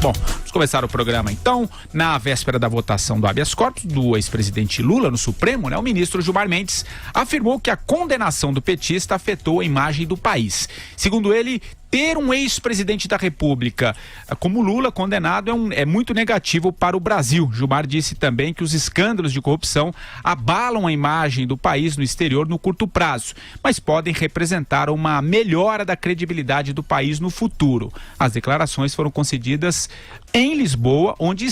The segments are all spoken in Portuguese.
Bom, vamos começar o programa então. Na véspera da votação do habeas corpus do ex-presidente Lula no Supremo, o ministro Gilmar Mendes afirmou que a condenação do petista afetou a imagem do país. Segundo ele, ter um ex-presidente da República como Lula condenado é muito negativo para o Brasil. Gilmar disse também que os escândalos de corrupção abalam a imagem do país no exterior no curto prazo, mas podem representar uma melhora da credibilidade do país no futuro. As declarações foram concedidas em Lisboa, onde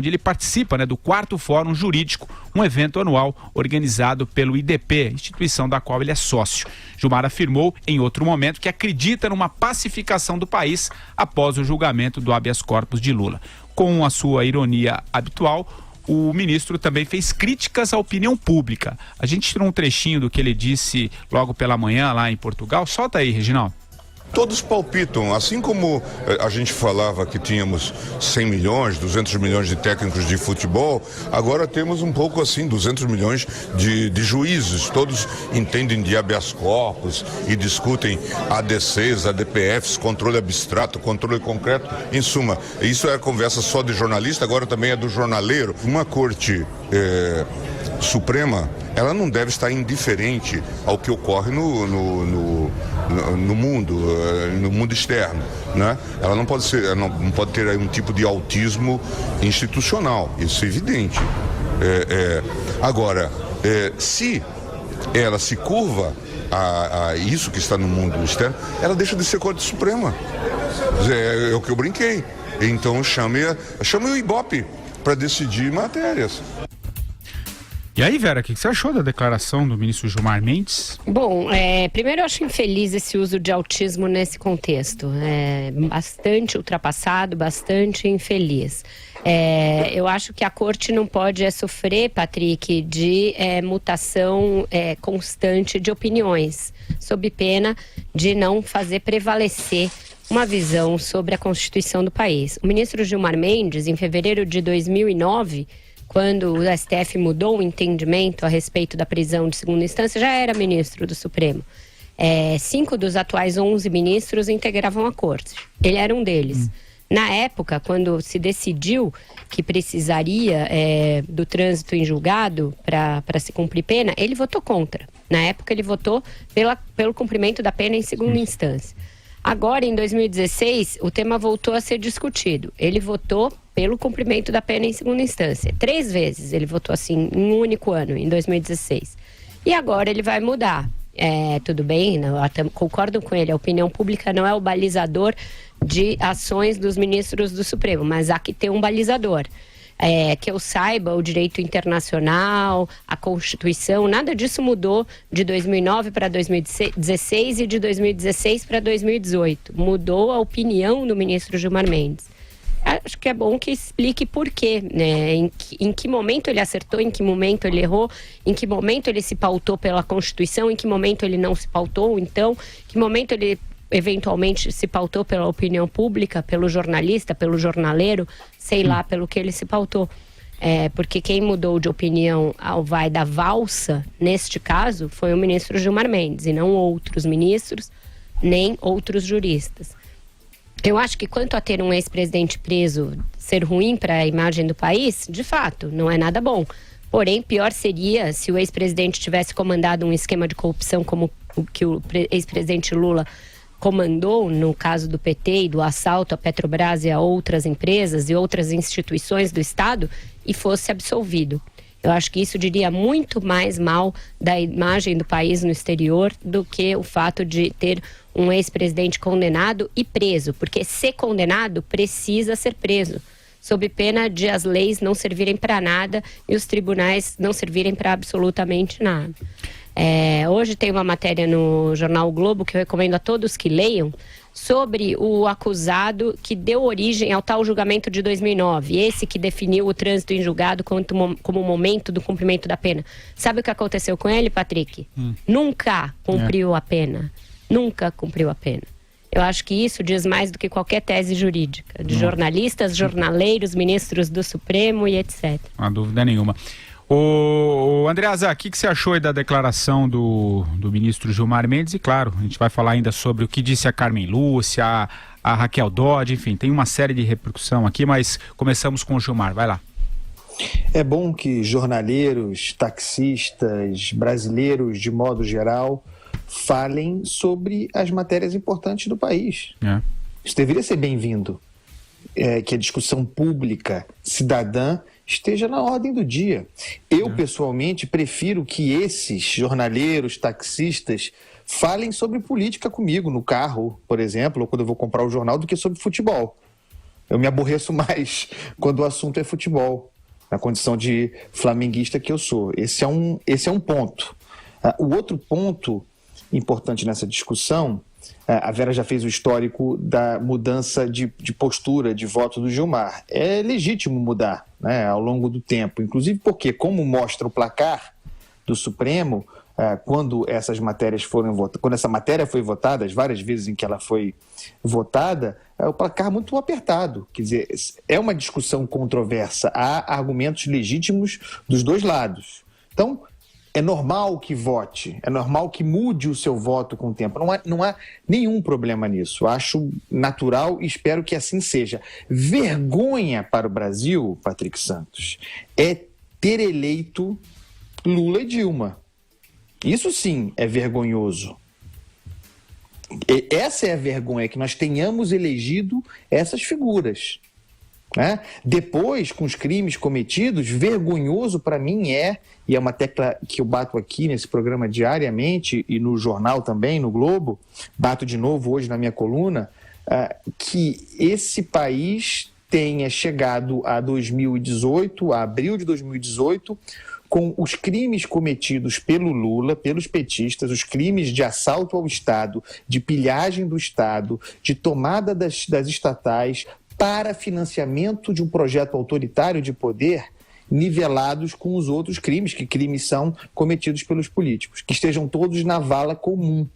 ele participa do 4º Fórum Jurídico, um evento anual organizado pelo IDP, instituição da qual ele é sócio. Gilmar afirmou em outro momento que acredita numa pacificação do país após o julgamento do habeas corpus de Lula. Com a sua ironia habitual, o ministro também fez críticas à opinião pública. A gente tirou um trechinho do que ele disse logo pela manhã lá em Portugal. Solta aí, Reginaldo. Todos palpitam, assim como a gente falava que tínhamos 100 milhões, 200 milhões de técnicos de futebol, agora temos um pouco assim, 200 milhões de juízes. Todos entendem de habeas corpus e discutem ADCs, ADPFs, controle abstrato, controle concreto. Em suma, isso é conversa só de jornalista, agora também é do jornaleiro. Uma corte suprema, ela não deve estar indiferente ao que ocorre no mundo externo, né? Ela não pode ter aí um tipo de autismo institucional, isso é evidente. Agora, se ela se curva a isso que está no mundo externo, ela deixa de ser Corte Suprema. É o que eu brinquei. Então chame o Ibope para decidir matérias. E aí, Vera, o que você achou da declaração do ministro Gilmar Mendes? Bom, primeiro eu acho infeliz esse uso de autismo nesse contexto. É bastante ultrapassado, bastante infeliz. Eu acho que a corte não pode sofrer, Patrick, de mutação constante de opiniões, sob pena de não fazer prevalecer uma visão sobre a Constituição do país. O ministro Gilmar Mendes, em fevereiro de 2009... quando o STF mudou o entendimento a respeito da prisão de segunda instância, já era ministro do Supremo. 5 dos atuais 11 ministros integravam a corte. Ele era um deles. Na época, quando se decidiu que precisaria do trânsito em julgado para se cumprir pena, ele votou contra. Na época, ele votou pelo cumprimento da pena em segunda instância. Agora, em 2016, o tema voltou a ser discutido. Ele votou pelo cumprimento da pena em segunda instância. 3 vezes ele votou assim, em um único ano, em 2016. E agora ele vai mudar. Tudo bem, concordo com ele, a opinião pública não é o balizador de ações dos ministros do Supremo, mas há que ter um balizador. Que eu saiba, o direito internacional, a Constituição, nada disso mudou de 2009 para 2016 e de 2016 para 2018. Mudou a opinião do ministro Gilmar Mendes. Acho que é bom que explique por quê, né? Em que momento ele acertou, em que momento ele errou, em que momento ele se pautou pela Constituição, em que momento ele não se pautou, então, em que momento ele eventualmente se pautou pela opinião pública, pelo jornalista, pelo jornaleiro, sei lá pelo que ele se pautou. Porque quem mudou de opinião ao vai da valsa, neste caso, foi o ministro Gilmar Mendes, e não outros ministros, nem outros juristas. Eu acho que quanto a ter um ex-presidente preso ser ruim para a imagem do país, de fato, não é nada bom. Porém, pior seria se o ex-presidente tivesse comandado um esquema de corrupção como o que o ex-presidente Lula comandou no caso do PT e do assalto à Petrobras e a outras empresas e outras instituições do Estado e fosse absolvido. Eu acho que isso diria muito mais mal da imagem do país no exterior do que o fato de ter um ex-presidente condenado e preso, porque ser condenado precisa ser preso, sob pena de as leis não servirem para nada e os tribunais não servirem para absolutamente nada. Hoje tem uma matéria no jornal o Globo que eu recomendo a todos que leiam, sobre o acusado que deu origem ao tal julgamento de 2009, esse que definiu o trânsito em julgado como momento do cumprimento da pena. Sabe o que aconteceu com ele, Patrick? Nunca cumpriu a pena. Nunca cumpriu a pena. Eu acho que isso diz mais do que qualquer tese jurídica, de jornalistas, jornaleiros, ministros do Supremo e etc. Não há dúvida nenhuma. O Andreasa, o que você achou aí da declaração do ministro Gilmar Mendes? E claro, a gente vai falar ainda sobre o que disse a Carmen Lúcia, a Raquel Dodge, enfim, tem uma série de repercussão aqui, mas começamos com o Gilmar, vai lá. É bom que jornaleiros, taxistas, brasileiros, de modo geral, falem sobre as matérias importantes do país. Isso deveria ser bem-vindo. Que a discussão pública, cidadã, esteja na ordem do dia. Eu, pessoalmente, prefiro que esses jornaleiros, taxistas, falem sobre política comigo no carro, por exemplo, ou quando eu vou comprar o jornal, do que sobre futebol. Eu me aborreço mais quando o assunto é futebol, na condição de flamenguista que eu sou. Esse é um ponto. O outro ponto importante nessa discussão, a Vera já fez o histórico da mudança de postura, de voto do Gilmar. É legítimo mudar, né, ao longo do tempo, inclusive porque, como mostra o placar do Supremo, quando essas matérias foram votadas, quando essa matéria foi votada, as várias vezes em que ela foi votada, o placar muito apertado. Quer dizer, é uma discussão controversa, há argumentos legítimos dos dois lados. Então, é normal que vote, é normal que mude o seu voto com o tempo. Não há nenhum problema nisso. Acho natural e espero que assim seja. Vergonha para o Brasil, Patrick Santos, é ter eleito Lula e Dilma. Isso sim é vergonhoso. Essa é a vergonha, que nós tenhamos elegido essas figuras. Né? Depois, com os crimes cometidos, vergonhoso para mim e é uma tecla que eu bato aqui nesse programa diariamente e no jornal também, no Globo, bato de novo hoje na minha coluna, que esse país tenha chegado a 2018, a abril de 2018, com os crimes cometidos pelo Lula, pelos petistas, os crimes de assalto ao Estado, de pilhagem do Estado, de tomada das estatais, para financiamento de um projeto autoritário de poder, nivelados com os outros crimes, que crimes são cometidos pelos políticos, que estejam todos na vala comum.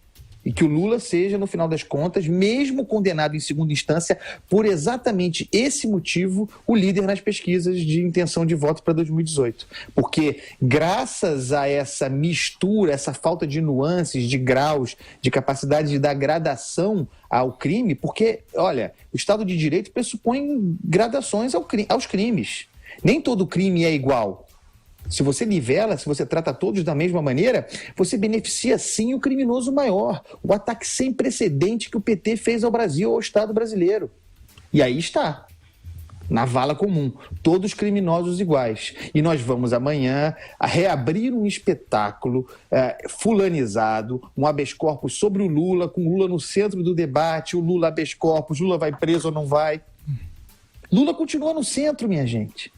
E que o Lula seja, no final das contas, mesmo condenado em segunda instância, por exatamente esse motivo, o líder nas pesquisas de intenção de voto para 2018. Porque, graças a essa mistura, essa falta de nuances, de graus, de capacidade de dar gradação ao crime, porque, olha, o Estado de Direito pressupõe gradações aos crimes. Nem todo crime é igual. Se você nivela, se você trata todos da mesma maneira, você beneficia sim o criminoso maior. O ataque sem precedente que o PT fez ao Brasil, ao Estado brasileiro. E aí está, na vala comum, todos criminosos iguais. E nós vamos amanhã reabrir um espetáculo fulanizado, um habeas corpus sobre o Lula, com o Lula no centro do debate, o Lula habeas corpus, Lula vai preso ou não vai. Lula continua no centro, minha gente.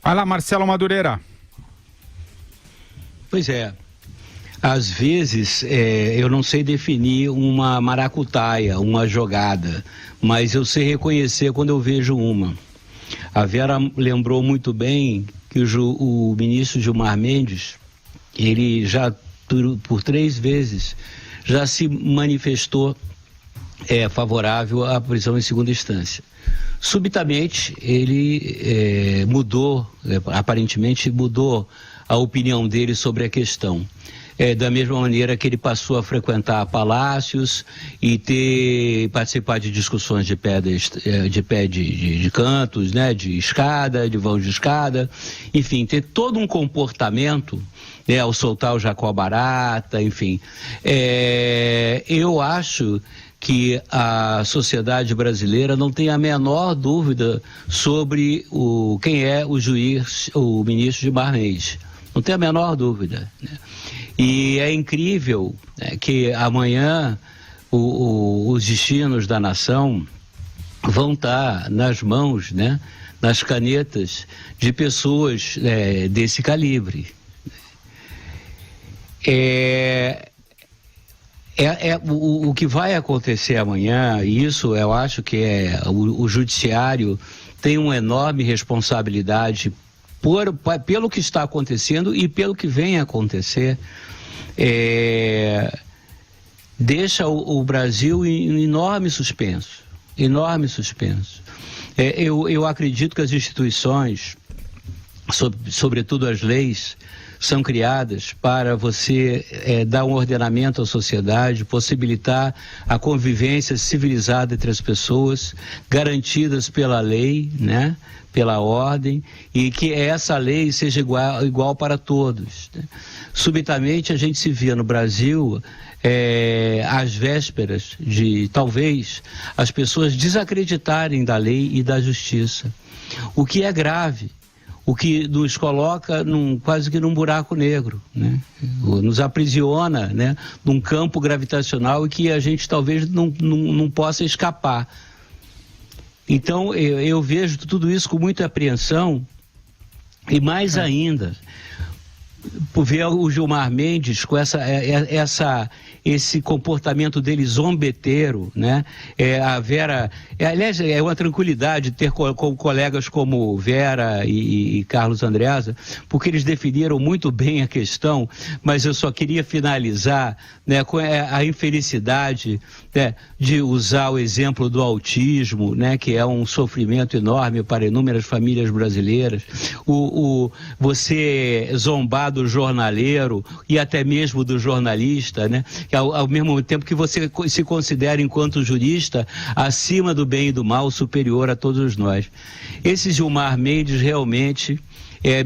Vai lá, Marcelo Madureira. Pois é, às vezes eu não sei definir uma maracutaia, uma jogada, mas eu sei reconhecer quando eu vejo uma. A Vera lembrou muito bem que o ministro Gilmar Mendes, ele já por 3 vezes já se manifestou favorável à prisão em segunda instância. Subitamente ele aparentemente mudou a opinião dele sobre a questão. Da mesma maneira que ele passou a frequentar palácios e participar de discussões de cantos, né, de escada, de vão de escada, enfim, ter todo um comportamento, ao soltar o Jacó Barata, enfim. Eu acho que a sociedade brasileira não tem a menor dúvida sobre quem é o juiz, o ministro Gilmar Mendes. Não tem a menor dúvida, né? E é incrível que amanhã os destinos da nação vão estar nas mãos, né, nas canetas de pessoas desse calibre. O que vai acontecer amanhã, e isso eu acho que o judiciário tem uma enorme responsabilidade pelo que está acontecendo e pelo que vem a acontecer, deixa o Brasil em enorme suspenso, eu acredito que as instituições, sobretudo as leis, são criadas para você dar um ordenamento à sociedade, possibilitar a convivência civilizada entre as pessoas, garantidas pela lei, né? Pela ordem, e que essa lei seja igual para todos, né? Subitamente a gente se via no Brasil, às vésperas de, talvez, as pessoas desacreditarem da lei e da justiça, o que é grave, o que nos coloca quase que num buraco negro, né? Nos aprisiona, né? Num campo gravitacional e que a gente talvez não possa escapar. Então, eu vejo tudo isso com muita apreensão e mais ainda, por ver o Gilmar Mendes com esse comportamento dele zombeteiro, né? A Vera, aliás, é uma tranquilidade ter colegas como Vera e Carlos Andreasa, porque eles definiram muito bem a questão, mas eu só queria finalizar, né, com a infelicidade, né, de usar o exemplo do autismo, né, que é um sofrimento enorme para inúmeras famílias brasileiras, você zombar do jornaleiro e até mesmo do jornalista, né? Ao mesmo tempo que você se considera, enquanto jurista, acima do bem e do mal, superior a todos nós. Esse Gilmar Mendes realmente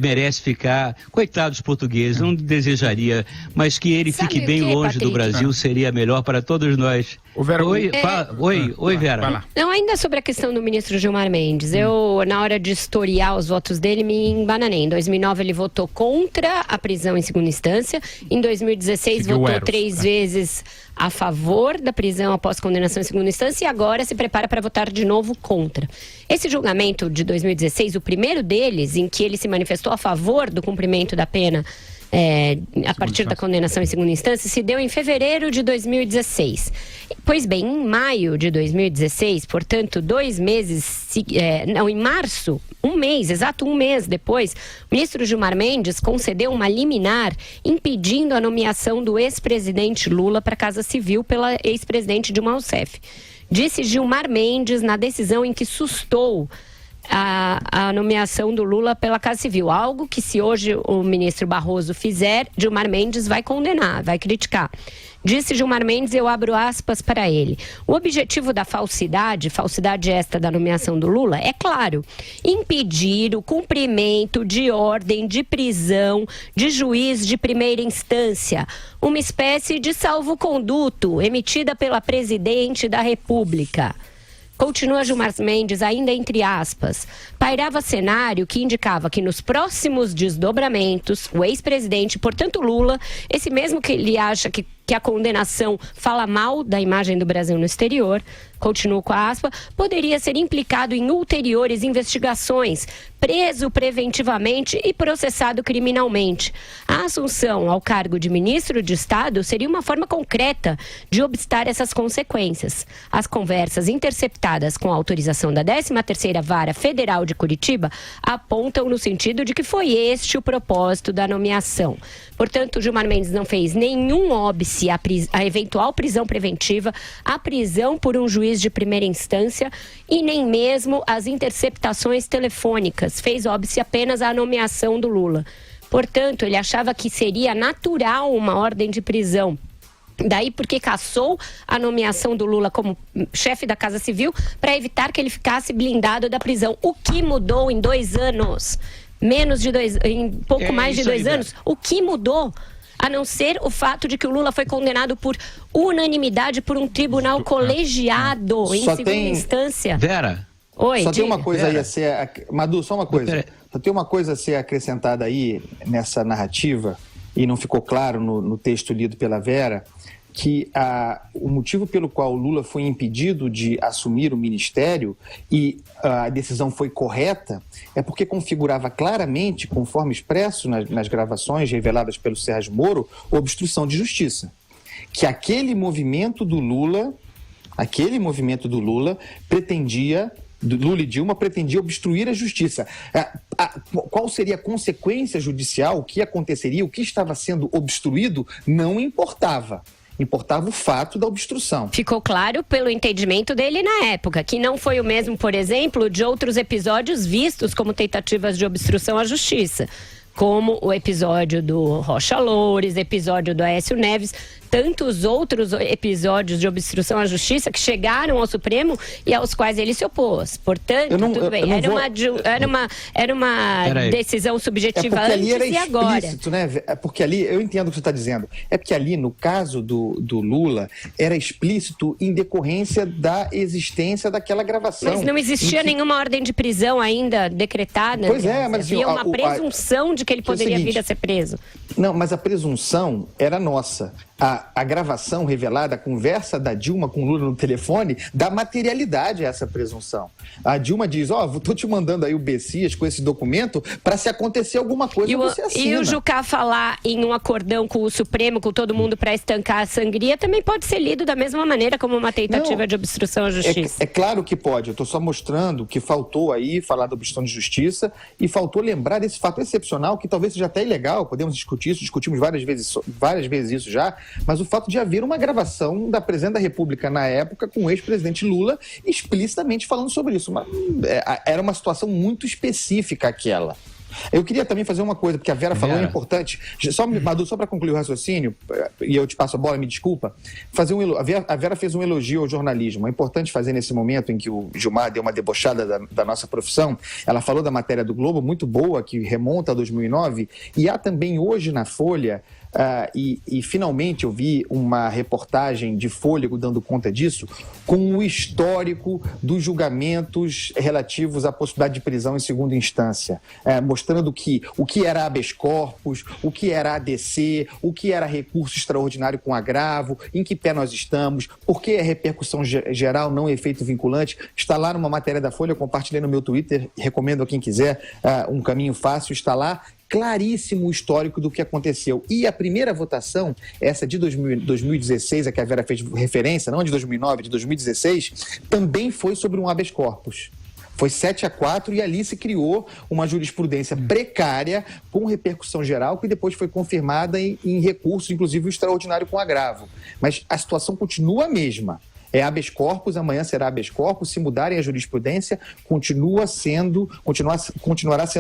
merece ficar, coitados portugueses, não desejaria, mas que ele fique bem longe do Brasil seria melhor para todos nós. Vera, Oi, Vera. Não, ainda sobre a questão do ministro Gilmar Mendes, eu, na hora de historiar os votos dele, me embananei. Em 2009 ele votou contra a prisão em segunda instância, em 2016 votou 3 vezes a favor da prisão após condenação em segunda instância e agora se prepara para votar de novo contra. Esse julgamento de 2016, o primeiro deles, em que ele se manifestou a favor do cumprimento da pena a partir da condenação em segunda instância, se deu em fevereiro de 2016. Pois bem, em maio de 2016, portanto, 2 meses, em março, exato um mês depois, o ministro Gilmar Mendes concedeu uma liminar impedindo a nomeação do ex-presidente Lula para a Casa Civil pela ex-presidente Dilma Rousseff. Disse Gilmar Mendes na decisão em que sustou a nomeação do Lula pela Casa Civil, algo que, se hoje o ministro Barroso fizer, Gilmar Mendes vai condenar, vai criticar. Disse Gilmar Mendes, eu abro aspas para ele: o objetivo da falsidade esta da nomeação do Lula, é claro, impedir o cumprimento de ordem de prisão de juiz de primeira instância, uma espécie de salvo-conduto emitida pela presidente da República. Continua Gilmar Mendes, ainda entre aspas, pairava cenário que indicava que nos próximos desdobramentos, o ex-presidente, portanto Lula, esse mesmo que ele acha que a condenação fala mal da imagem do Brasil no exterior, continuo com a aspa, poderia ser implicado em ulteriores investigações, preso preventivamente e processado criminalmente. A assunção ao cargo de ministro de Estado seria uma forma concreta de obstar essas consequências. As conversas interceptadas com a autorização da 13ª Vara Federal de Curitiba apontam no sentido de que foi este o propósito da nomeação. Portanto, Gilmar Mendes não fez nenhum óbice à eventual prisão preventiva, à prisão por um juiz de primeira instância e nem mesmo as interceptações telefônicas. Fez óbice apenas à nomeação do Lula. Portanto, ele achava que seria natural uma ordem de prisão. Daí porque cassou a nomeação do Lula como chefe da Casa Civil para evitar que ele ficasse blindado da prisão. O que mudou em 2 anos? Em pouco mais de 2 anos? O que mudou? A não ser o fato de que o Lula foi condenado por unanimidade por um tribunal colegiado em segunda instância. Vera. Oi, só tem uma coisa aí a ser... Madu, só uma coisa. Só tem uma coisa a ser acrescentada aí nessa narrativa, e não ficou claro no texto lido pela Vera, que o motivo pelo qual o Lula foi impedido de assumir o ministério e a decisão foi correta é porque configurava claramente, conforme expresso nas gravações reveladas pelo Sérgio Moro, obstrução de justiça. Que aquele movimento do Lula pretendia... Lula e Dilma pretendia obstruir a justiça. Qual seria a consequência judicial, o que aconteceria, o que estava sendo obstruído, não importava. Importava o fato da obstrução. Ficou claro pelo entendimento dele na época, que não foi o mesmo, por exemplo, de outros episódios vistos como tentativas de obstrução à justiça. como o episódio do Rocha Loures, episódio do Aécio Neves, tantos outros episódios de obstrução à justiça que chegaram ao Supremo e aos quais ele se opôs. Portanto, tudo bem. Era uma decisão subjetiva antes e agora. Né? É porque ali, eu entendo o que você está dizendo, é porque ali, no caso do Lula, era explícito em decorrência da existência daquela gravação. Mas não existia nenhuma ordem de prisão ainda decretada? Pois é, mas havia uma presunção de que ele poderia vir a ser preso. Não, mas a presunção era nossa. A gravação revelada, a conversa da Dilma com o Lula no telefone, dá materialidade a essa presunção. A Dilma diz, estou te mandando aí o Bessias com esse documento para se acontecer alguma coisa, você assina. E o Jucá falar em um acordão com o Supremo, com todo mundo para estancar a sangria, também pode ser lido da mesma maneira como uma tentativa de obstrução à justiça. É claro que pode. Eu estou só mostrando que faltou aí falar da obstrução de justiça e faltou lembrar desse fato excepcional, que talvez seja até ilegal, podemos discutir isso, discutimos várias vezes isso já, mas o fato de haver uma gravação da Presidente da República na época com o ex-presidente Lula explicitamente falando sobre isso. Era uma situação muito específica aquela. Eu queria também fazer uma coisa, porque a Vera falou, é importante. Madu, só para concluir o raciocínio, e eu te passo a bola, me desculpa. A Vera fez um elogio ao jornalismo. É importante fazer nesse momento em que o Gilmar deu uma debochada da nossa profissão. Ela falou da matéria do Globo, muito boa, que remonta a 2009. E há também hoje na Folha, e finalmente eu vi uma reportagem de Fôlego dando conta disso, com o histórico dos julgamentos relativos à possibilidade de prisão em segunda instância, mostrando o que era habeas corpus, o que era ADC, o que era recurso extraordinário com agravo, em que pé nós estamos, por que é repercussão geral, não efeito vinculante. Está lá numa matéria da Folha, eu compartilhei no meu Twitter, recomendo a quem quiser, um caminho fácil, está lá. Claríssimo o histórico do que aconteceu. E a primeira votação, essa de 2016, a que a Vera fez referência, não de 2009, de 2016, também foi sobre um habeas corpus. Foi 7-4 e ali se criou uma jurisprudência precária com repercussão geral que depois foi confirmada em recurso, inclusive o extraordinário com agravo. Mas a situação continua a mesma. É habeas corpus, amanhã será habeas corpus. Se mudarem a jurisprudência, continuará sendo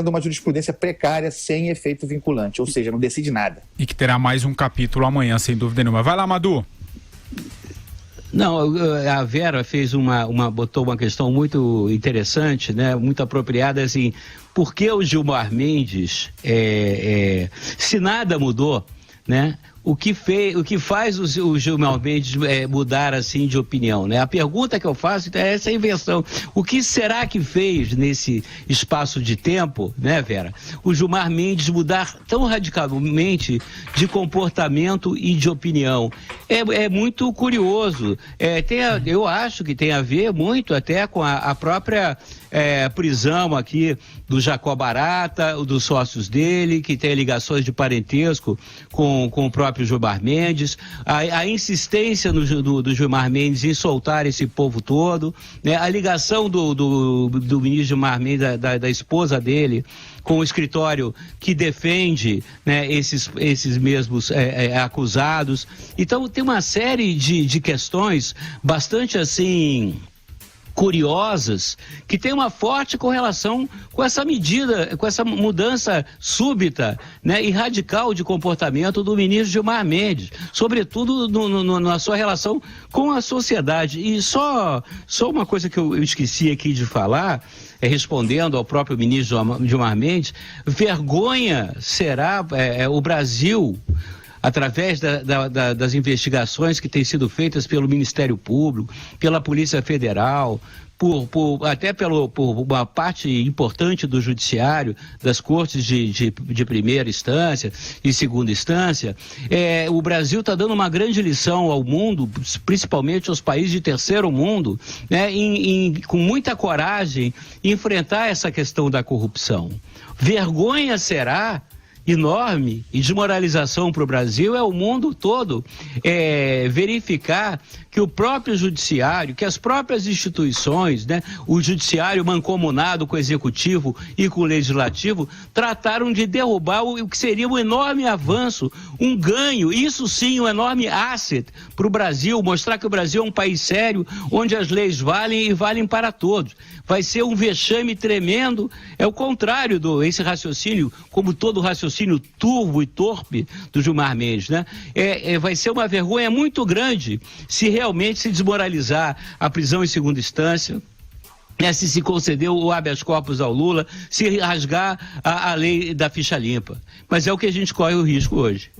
uma jurisprudência precária, sem efeito vinculante, ou seja, não decide nada. E que terá mais um capítulo amanhã, sem dúvida nenhuma. Vai lá, Madu. Não, a Vera botou uma questão muito interessante, né? Muito apropriada, assim, por que o Gilmar Mendes, se nada mudou, né? O que faz o Gilmar Mendes mudar assim de opinião, né? A pergunta que eu faço é essa inversão. O que será que fez nesse espaço de tempo, né, Vera? O Gilmar Mendes mudar tão radicalmente de comportamento e de opinião. É muito curioso. Eu acho que tem a ver muito até com a própria prisão aqui do Jacó Barata, dos sócios dele, que tem ligações de parentesco com o próprio Gilmar Mendes, a insistência do Gilmar Mendes em soltar esse povo todo, né? A ligação do ministro Gilmar Mendes, da esposa dele, com o escritório que defende, né, esses mesmos acusados. Então tem uma série de questões bastante assim curiosas, que tem uma forte correlação com essa medida, com essa mudança súbita, né, e radical de comportamento do ministro Gilmar Mendes, sobretudo na sua relação com a sociedade. E só uma coisa que eu esqueci aqui de falar, respondendo ao próprio ministro Gilmar Mendes, vergonha será o Brasil, através das investigações que têm sido feitas pelo Ministério Público, pela Polícia Federal, até por uma parte importante do judiciário, das cortes de primeira instância e segunda instância. O Brasil está dando uma grande lição ao mundo, principalmente aos países de terceiro mundo, né, com muita coragem, enfrentar essa questão da corrupção. Vergonha será enorme e desmoralização para o Brasil é o mundo todo verificar que o próprio judiciário, que as próprias instituições, né, o judiciário mancomunado com o executivo e com o legislativo, trataram de derrubar o que seria um enorme avanço, um ganho, isso sim, um enorme asset para o Brasil, mostrar que o Brasil é um país sério, onde as leis valem e valem para todos. Vai ser um vexame tremendo, é o contrário esse raciocínio, como todo raciocínio turvo e torpe do Gilmar Mendes, né? Vai ser uma vergonha muito grande se realmente se desmoralizar a prisão em segunda instância, se conceder o habeas corpus ao Lula, se rasgar a lei da ficha limpa. Mas é o que a gente corre o risco hoje.